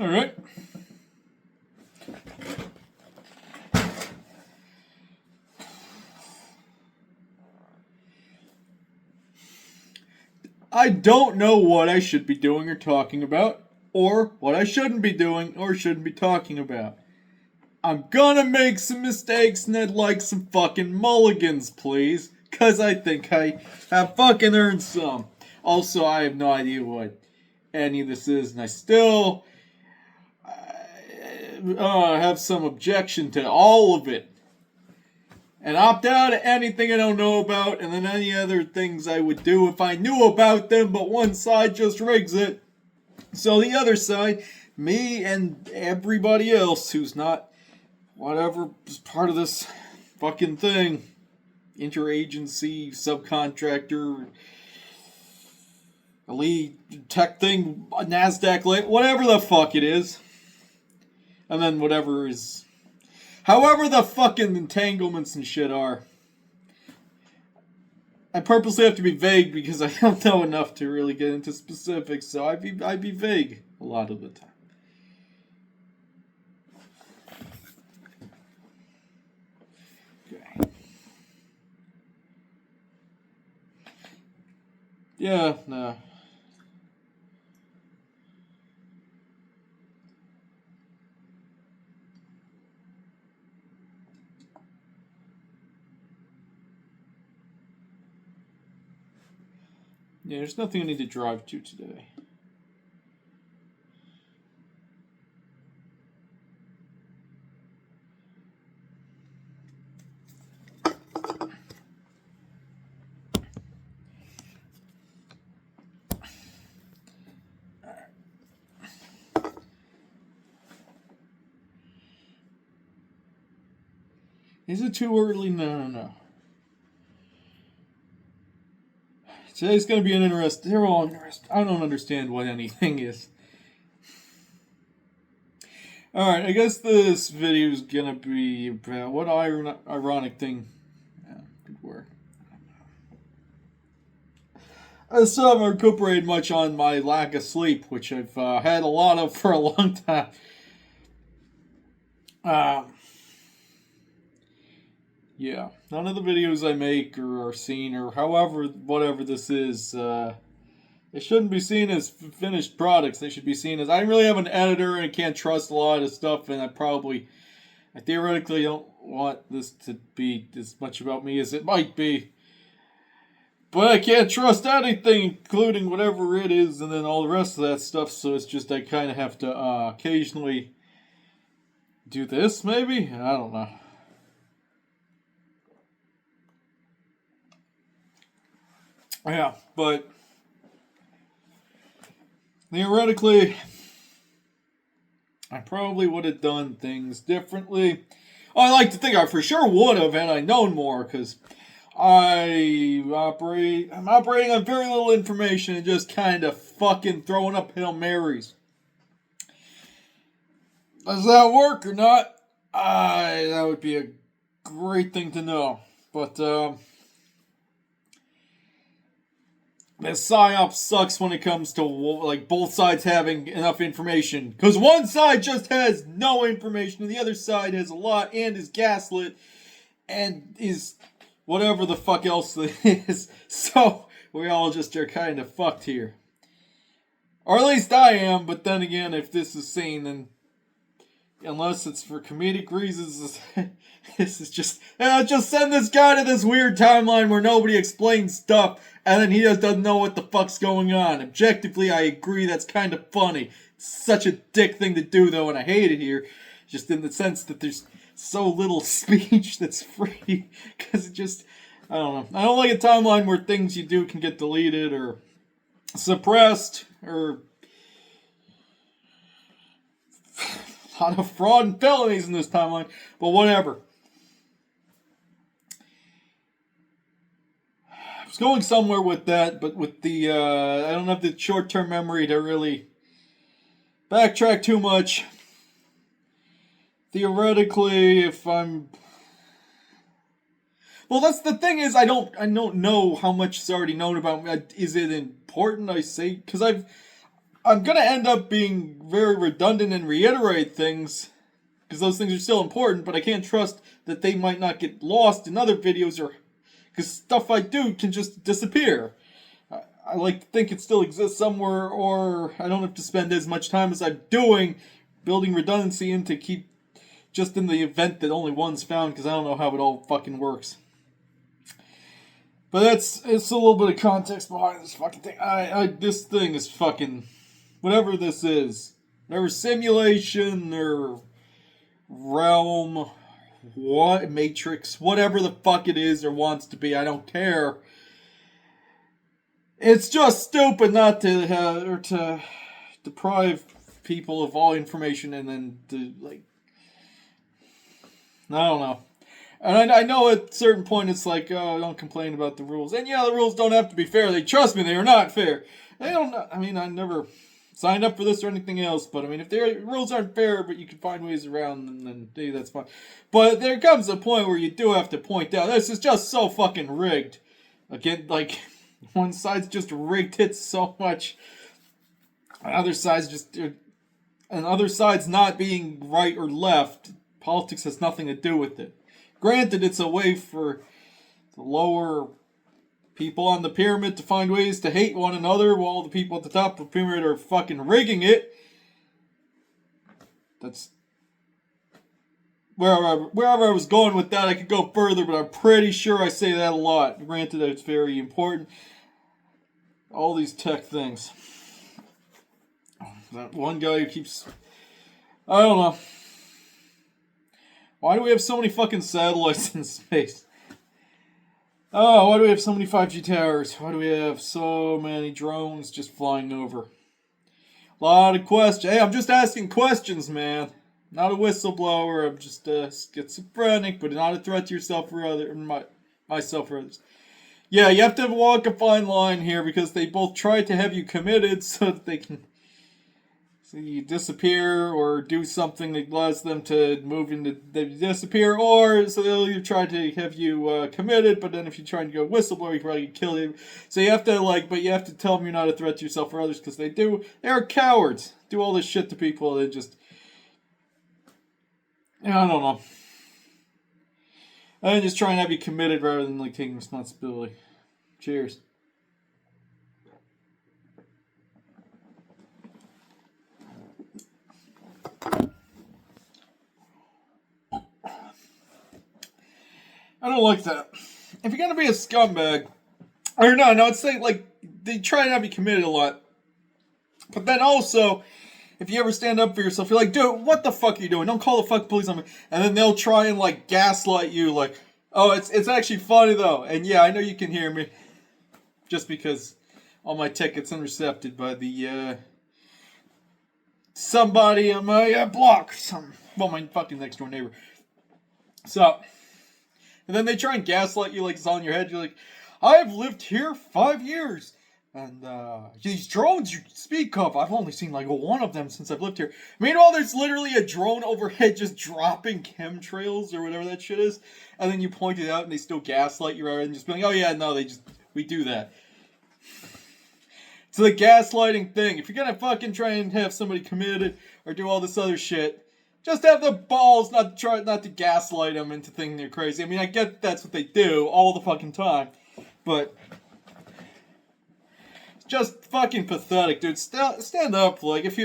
All right. I don't know what I should be doing or talking about, or what I shouldn't be doing or shouldn't be talking about. I'm gonna make some mistakes and I'd like some fucking mulligans, please. Cause I think I have fucking earned some. Also, I have no idea what any of this is, and I still have some objection to all of it. And opt out of anything I don't know about, and then any other things I would do if I knew about them, but one side just rigs it. So the other side, me and everybody else who's not whatever is part of this fucking thing, interagency, subcontractor, elite tech thing, NASDAQ, whatever the fuck it is. And then whatever is, however the fucking entanglements and shit are. I purposely have to be vague because I don't know enough to really get into specifics, so I'd be vague a lot of the time. Okay. Yeah, no. Yeah, there's nothing I need to drive to today. Is it too early? No. Today's going to be an interesting. They're all interesting. I don't understand what anything is. Alright, I guess this video is going to be about what ironic thing. Yeah, good work. I still haven't recuperated much on my lack of sleep, which I've had a lot of for a long time. Yeah, none of the videos I make or are seen, or however, whatever this is, they shouldn't be seen as finished products. They should be seen as, I really have an editor and I can't trust a lot of stuff, and I theoretically don't want this to be as much about me as it might be. But I can't trust anything, including whatever it is, and then all the rest of that stuff, so it's just I kind of have to occasionally do this, maybe? I don't know. Yeah, but theoretically, I probably would have done things differently. I like to think I for sure would have had I known more, because I'm operating on very little information and just kind of fucking throwing up Hail Marys. Does that work or not? That would be a great thing to know. But, this PSYOP sucks when it comes to, like, both sides having enough information. Because one side just has no information, and the other side has a lot, and is gaslit, and is whatever the fuck else it is. So, we all just are kind of fucked here. Or at least I am, but then again, if this is seen, then unless it's for comedic reasons, this is just send this guy to this weird timeline where nobody explains stuff, and then he just doesn't know what the fuck's going on. Objectively, I agree that's kind of funny. It's such a dick thing to do, though, and I hate it here, just in the sense that there's so little speech that's free, because it just, I don't know. I don't like a timeline where things you do can get deleted, or suppressed, or a lot of fraud and felonies in this timeline, but whatever. I was going somewhere with that, but with the, I don't have the short-term memory to really backtrack too much. Theoretically, if I'm... Well, that's the thing is, I don't know how much is already known about me. Is it important, I say? Because I'm gonna end up being very redundant and reiterate things because those things are still important, but I can't trust that they might not get lost in other videos or because stuff I do can just disappear. I like to think it still exists somewhere, or I don't have to spend as much time as I'm doing building redundancy in to keep just in the event that only one's found because I don't know how it all fucking works. But it's a little bit of context behind this fucking thing. This thing is fucking whatever this is, whatever simulation or realm, what matrix, whatever the fuck it is or wants to be, I don't care. It's just stupid not to or to deprive people of all information and then to like, I don't know. And I know at a certain point it's like, oh, don't complain about the rules. And yeah, the rules don't have to be fair. Trust me, they are not fair. They don't. I mean, I never signed up for this or anything else. But I mean, if the rules aren't fair, but you can find ways around them, then hey, that's fine. But there comes a point where you do have to point out this is just so fucking rigged. Again, like one side's just rigged it so much. Other side's not being right or left. Politics has nothing to do with it. Granted, it's a way for the lower people on the pyramid to find ways to hate one another while the people at the top of the pyramid are fucking rigging it. That's wherever I was going with that. I could go further, but I'm pretty sure I say that a lot. Granted, it's very important. All these tech things. That one guy who keeps... I don't know. Why do we have so many fucking satellites in space? Oh, why do we have so many 5G towers? Why do we have so many drones just flying over? A lot of questions. Hey, I'm just asking questions, man. Not a whistleblower. I'm just schizophrenic, but not a threat to yourself or myself or others. Yeah, you have to walk a fine line here because they both try to have you committed so that they can... So you disappear or do something that allows them to move into they disappear, or so they'll either try to have you committed, but then if you try to go whistleblower, you can probably kill you. So you have to but you have to tell them you're not a threat to yourself or others because they're cowards. Do all this shit to people. They just, I don't know. And just try and have you committed rather than like taking responsibility. Cheers. I don't like that. If you're gonna be a scumbag, or no, it's like they try to have you committed a lot. But then also, if you ever stand up for yourself, you're like, dude, what the fuck are you doing? Don't call the fuck police on me. And then they'll try and like gaslight you, like, oh, it's actually funny though. And yeah, I know you can hear me, just because all my tech gets intercepted by the somebody on my block, my fucking next door neighbor. So. And then they try and gaslight you like it's on your head. You're like, I've lived here 5 years. And these drones you speak of, I've only seen like one of them since I've lived here. Meanwhile, there's literally a drone overhead just dropping chemtrails or whatever that shit is. And then you point it out and they still gaslight you rather than just being like, oh yeah, no, we do that. It's the gaslighting thing. If you're gonna fucking try and have somebody committed or do all this other shit, just have the balls not to gaslight them into thinking they're crazy. I mean, I get that's what they do all the fucking time, but it's just fucking pathetic, dude. Stand up. Like, if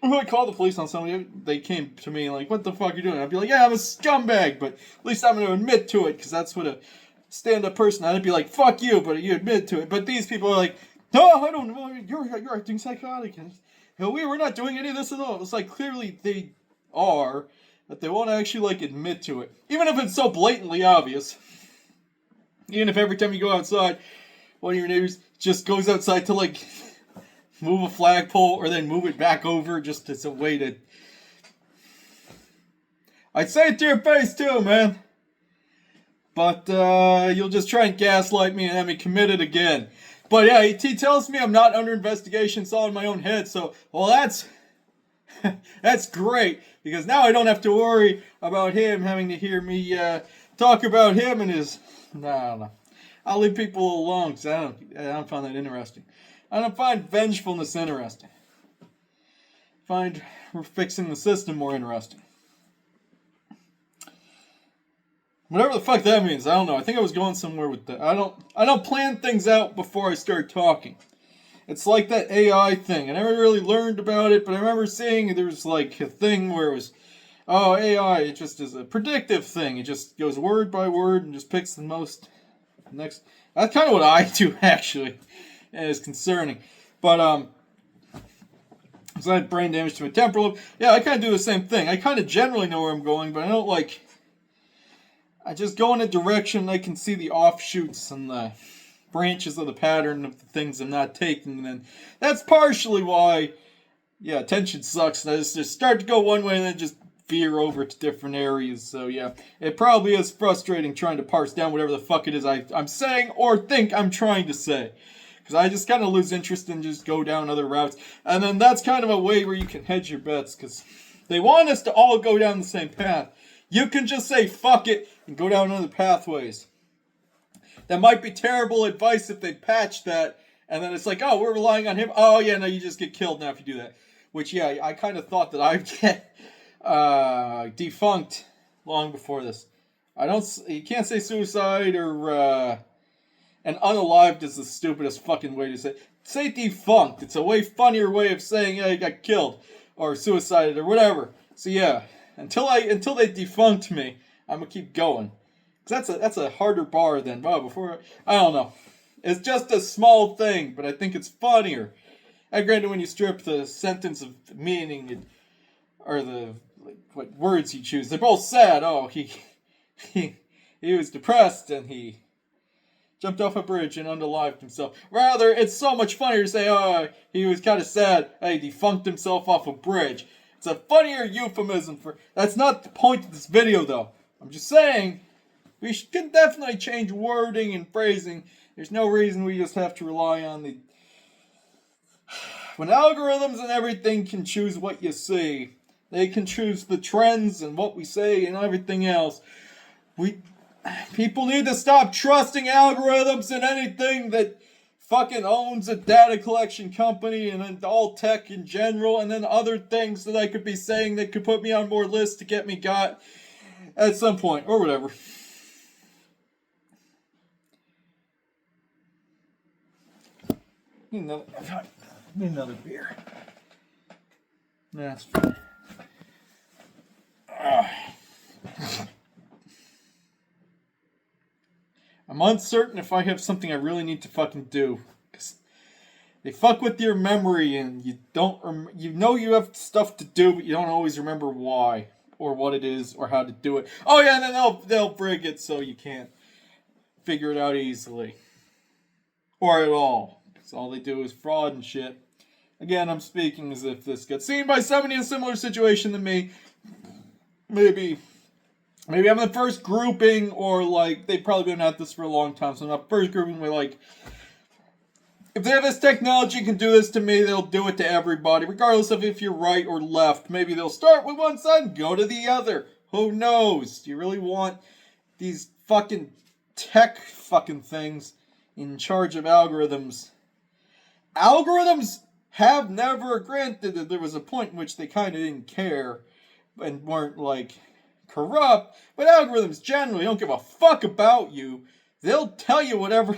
I call the police on somebody, they came to me like, what the fuck are you doing? I'd be like, yeah, I'm a scumbag, but at least I'm going to admit to it, because that's what a stand-up person, I'd be like, fuck you, but you admit to it. But these people are like, no, I don't know, you're acting psychotic. And we're not doing any of this at all. It's like, clearly they are, but they won't actually like admit to it, even if it's so blatantly obvious. Even if every time you go outside, one of your neighbors just goes outside to like move a flagpole or then move it back over just as a way to... I'd say it to your face too, man. But you'll just try and gaslight me and have me committed again. But yeah, he tells me I'm not under investigation, it's all in my own head, so, well, that's great, because now I don't have to worry about him having to hear me talk about him and his... No, I don't know. I'll leave people alone, because I don't find that interesting. I don't find vengefulness interesting. find fixing the system more interesting. Whatever the fuck that means, I don't know. I think I was going somewhere with that. I don't plan things out before I start talking. It's like that AI thing. I never really learned about it, but I remember seeing there was like a thing where it was, oh, AI, it just is a predictive thing. It just goes word by word and just picks the most next. That's kind of what I do, actually. And it's concerning. But, so I had brain damage to my temporal lobe. Yeah, I kind of do the same thing. I kind of generally know where I'm going, but I don't like... I just go in a direction I can see the offshoots and the branches of the pattern of the things I'm not taking. And then that's partially why, yeah, attention sucks. I just start to go one way and then just veer over to different areas. So yeah, it probably is frustrating trying to parse down whatever the fuck it is I'm saying or think I'm trying to say. Because I just kind of lose interest and just go down other routes. And then that's kind of a way where you can hedge your bets. Because they want us to all go down the same path. You can just say fuck it and go down other pathways. That might be terrible advice if they patch that. And then it's like, oh, we're relying on him. Oh, yeah, no, you just get killed now if you do that. Which, yeah, I kind of thought that I'd get defunct long before this. You can't say suicide or... And unalived is the stupidest fucking way to say it. Say defunct. It's a way funnier way of saying, yeah, you got killed. Or suicided or whatever. So yeah, until they defunct me, I'm gonna keep going. Cause that's a harder bar than, before, I don't know. It's just a small thing, but I think it's funnier. And granted, when you strip the sentence of meaning, or the, what words you choose, they're both sad. Oh, he was depressed and he jumped off a bridge and unalived himself. Rather, it's so much funnier to say, oh, he was kind of sad. He defunct himself off a bridge. It's a funnier euphemism for... That's not the point of this video, though. I'm just saying, we can definitely change wording and phrasing. There's no reason we just have to rely on the... When algorithms and everything can choose what you see, they can choose the trends and what we say and everything else. People need to stop trusting algorithms and anything that fucking owns a data collection company and then all tech in general and then other things that I could be saying that could put me on more lists to get me got at some point or whatever. Need another beer. That's fine. I'm uncertain if I have something I really need to fucking do. Cause they fuck with your memory and you don't... you know you have stuff to do, but you don't always remember why. Or what it is, or how to do it. Oh yeah, and then they'll brig it so you can't figure it out easily. Or at all. Because all they do is fraud and shit. Again, I'm speaking as if this gets seen by somebody in a similar situation than me. Maybe I'm the first grouping, or like, they've probably been at this for a long time, so I'm not first grouping, but like, if they have this technology and can do this to me, they'll do it to everybody, regardless of if you're right or left. Maybe they'll start with one side and go to the other. Who knows? Do you really want these fucking tech fucking things in charge of algorithms? Algorithms have never, granted that there was a point in which they kind of didn't care and weren't like corrupt, but algorithms generally don't give a fuck about you. They'll tell you whatever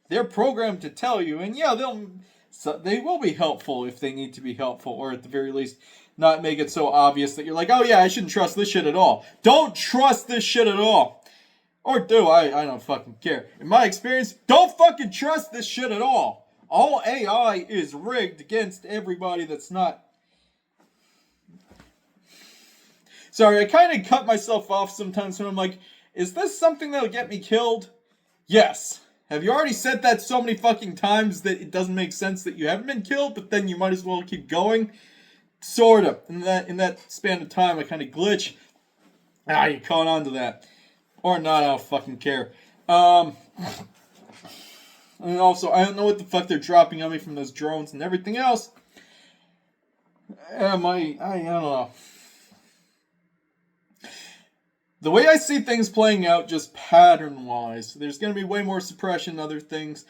they're programmed to tell you, and yeah, they will be helpful if they need to be helpful, or at the very least not make it so obvious that you're like, oh yeah, I shouldn't trust this shit at all. Don't trust this shit at all. Or do, I don't fucking care. In my experience, don't fucking trust this shit at all. All AI is rigged against everybody that's not... Sorry, I kind of cut myself off sometimes when I'm like, is this something that'll get me killed? Yes. Have you already said that so many fucking times that it doesn't make sense that you haven't been killed, but then you might as well keep going? Sort of. In that span of time, I kind of glitch. You caught on to that. Or not, I don't fucking care. And also, I don't know what the fuck they're dropping on me from those drones and everything else. I don't know. The way I see things playing out, just pattern-wise, there's going to be way more suppression and other things.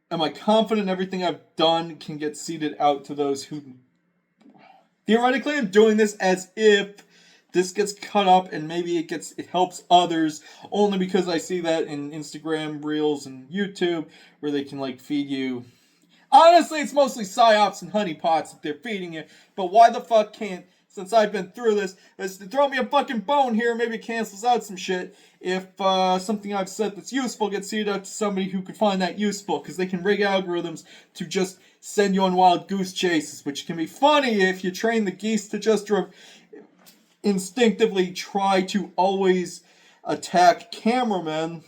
Am I confident everything I've done can get seeded out to those who Theoretically, I'm doing this as if this gets cut up and maybe it helps others, only because I see that in Instagram Reels and YouTube where they can like feed you. Honestly, it's mostly psyops and honeypots that they're feeding you, but why the fuck can't, since I've been through this, is to throw me a fucking bone here, maybe it cancels out some shit if something I've said that's useful gets seeded out to somebody who could find that useful, because they can rig algorithms to just send you on wild goose chases, which can be funny if you train the geese to just instinctively try to always attack cameramen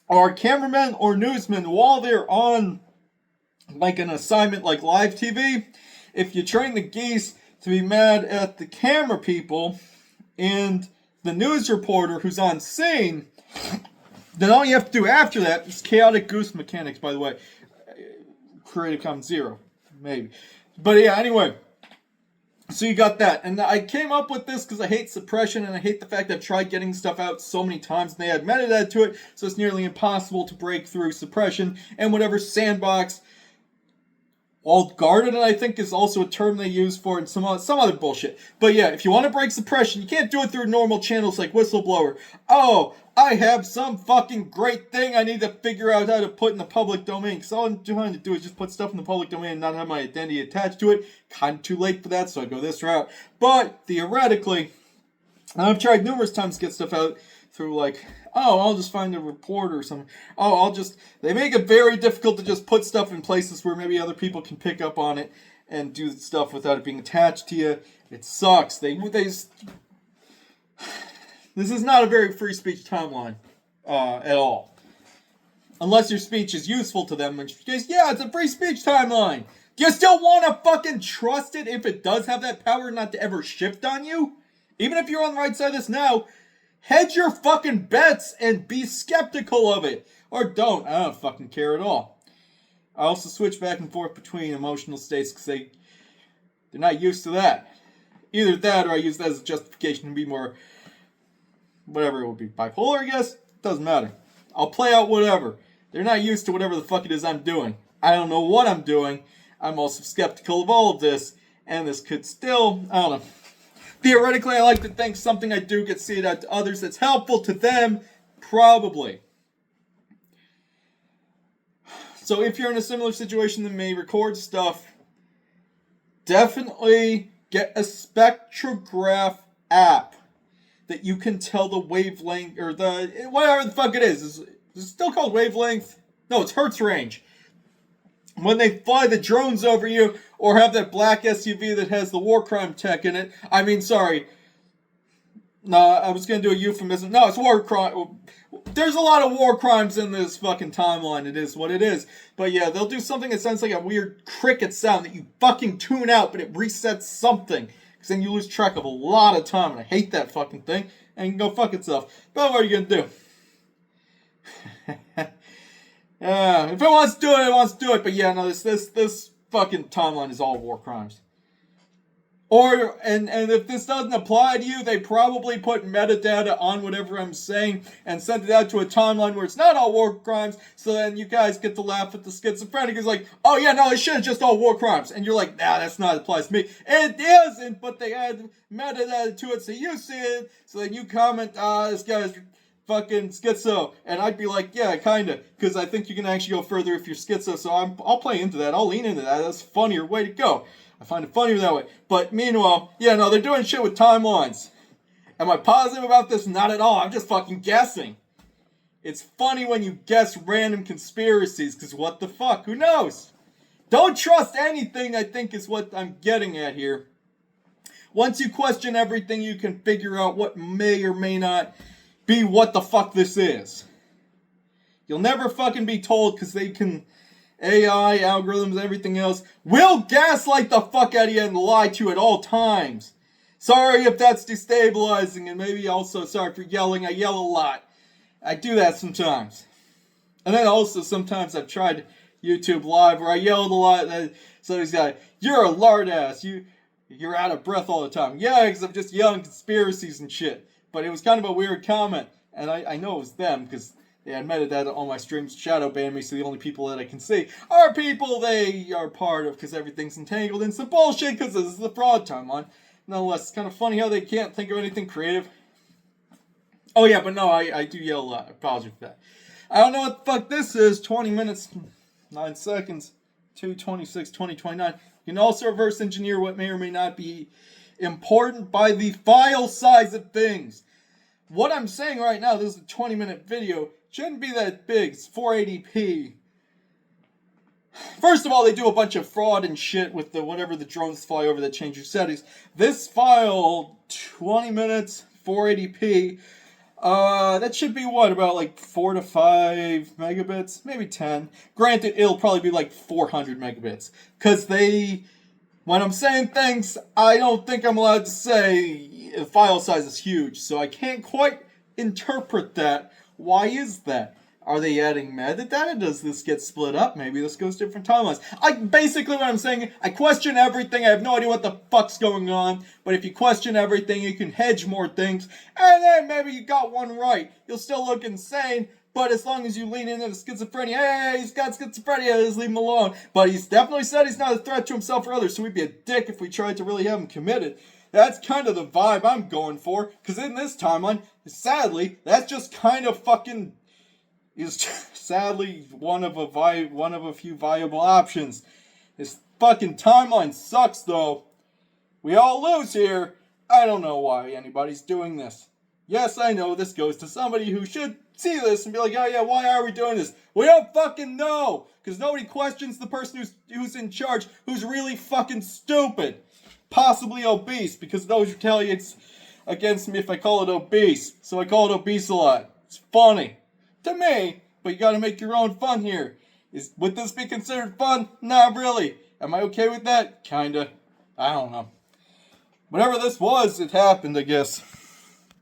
or newsmen while they're on like an assignment like live TV. If you train the geese to be mad at the camera people and the news reporter who's on scene, then all you have to do after that is chaotic goose mechanics, by the way. Creative Commons 0, maybe. But yeah, anyway. So you got that. And I came up with this because I hate suppression and I hate the fact that I've tried getting stuff out so many times and they add metadata to it, so it's nearly impossible to break through suppression and whatever sandbox. Walled garden, I think, is also a term they use for it, and some other bullshit. But yeah, if you want to break suppression, you can't do it through normal channels like Whistleblower. Oh, I have some fucking great thing I need to figure out how to put in the public domain. Because all I'm trying to do is just put stuff in the public domain and not have my identity attached to it. Kind of too late for that, so I go this route. But theoretically, I've tried numerous times to get stuff out through like, oh, I'll just find a report or something. Oh, they make it very difficult to just put stuff in places where maybe other people can pick up on it and do stuff without it being attached to you. It sucks. This is not a very free speech timeline at all. Unless your speech is useful to them, in which case, yeah, it's a free speech timeline. Do you still want to fucking trust it if it does have that power not to ever shift on you? Even if you're on the right side of this now, hedge your fucking bets and be skeptical of it. Or don't. I don't fucking care at all. I also switch back and forth between emotional states because they're not used to that. Either that or I use that as a justification to be more, whatever it would be, bipolar, I guess? Doesn't matter. I'll play out whatever. They're not used to whatever the fuck it is I'm doing. I don't know what I'm doing. I'm also skeptical of all of this. And this could still, I don't know. Theoretically, I like to think something I do gets seeded out to others that's helpful to them. Probably. So if you're in a similar situation to me, record stuff. Definitely get a spectrograph app that you can tell the wavelength, or the, whatever the fuck it is. Is it still called wavelength? No, it's hertz range. When they fly the drones over you, or have that black SUV that has the war crime tech in it. I mean, sorry. No, I was going to do a euphemism. No, it's war crime. There's a lot of war crimes in this fucking timeline. It is what it is. But yeah, they'll do something that sounds like a weird cricket sound that you fucking tune out, but it resets something. Because then you lose track of a lot of time. And I hate that fucking thing. And it can go fuck itself. But what are you going to do? If it wants to do it, it wants to do it. But yeah, no, this fucking timeline is all war crimes. And if this doesn't apply to you, they probably put metadata on whatever I'm saying and send it out to a timeline where it's not all war crimes, so then you guys get to laugh at the schizophrenic who's like, oh yeah, no, it should, just all war crimes. And you're like, nah, that's not applies to me. It isn't, but they add metadata to it so you see it, so then you comment, this guy's fucking schizo. And I'd be like, yeah, kinda, because I think you can actually go further if you're schizo, so I'll play into that, I'll lean into that, that's a funnier way to go. I find it funnier that way. But meanwhile, yeah, no, they're doing shit with timelines. Am I positive about this? Not at all. I'm just fucking guessing. It's funny when you guess random conspiracies, because what the fuck? Who knows? Don't trust anything, I think is what I'm getting at here. Once you question everything, you can figure out what may or may not be what the fuck this is. You'll never fucking be told, because they can... AI, algorithms, everything else will gaslight the fuck out of you and lie to you at all times. Sorry if that's destabilizing, and maybe also sorry for yelling. I yell a lot. I do that sometimes. And then also sometimes I've tried YouTube Live where I yelled a lot. And so he's like, you're a lard ass. You're out of breath all the time. Yeah, because I'm just yelling conspiracies and shit. But it was kind of a weird comment. And I know it was them because They admitted that on my streams shadow ban me, so the only people that I can see are people they are part of, because everything's entangled in some bullshit, because this is the fraud timeline. Nonetheless, it's kind of funny how they can't think of anything creative. Oh yeah, but no, I do yell a lot. I apologize for that. I don't know what the fuck this is. 20 minutes, 9 seconds, 2:26, 2029. You can also reverse engineer what may or may not be important by the file size of things. What I'm saying right now, this is a 20-minute video, shouldn't be that big. It's 480p. First of all, they do a bunch of fraud and shit with the whatever the drones fly over that change your settings. This file, 20 minutes, 480p. That should be what, about like 4 to 5 megabits? Maybe 10. Granted, it'll probably be like 400 megabits. Because when I'm saying things, I don't think I'm allowed to say the file size is huge. So I can't quite interpret that. Why is that? Are they adding metadata? Does this get split up? Maybe this goes different timelines. Basically what I'm saying, I question everything. I have no idea what the fuck's going on. But if you question everything, you can hedge more things. And then maybe you got one right. You'll still look insane. But as long as you lean into the schizophrenia, hey, he's got schizophrenia, just leave him alone. But he's definitely said he's not a threat to himself or others. So we'd be a dick if we tried to really have him committed. That's kind of the vibe I'm going for. Because in this timeline, sadly, that's just kind of fucking... is sadly one of a few viable options. This fucking timeline sucks, though. We all lose here. I don't know why anybody's doing this. Yes, I know this goes to somebody who should see this and be like, oh yeah, why are we doing this? We don't fucking know! Because nobody questions the person who's in charge, who's really fucking stupid. Possibly obese, because those retaliates against me if I call it obese. So I call it obese a lot. It's funny. To me. But you gotta make your own fun here. Would this be considered fun? Not really. Am I okay with that? Kinda. I don't know. Whatever this was, it happened, I guess.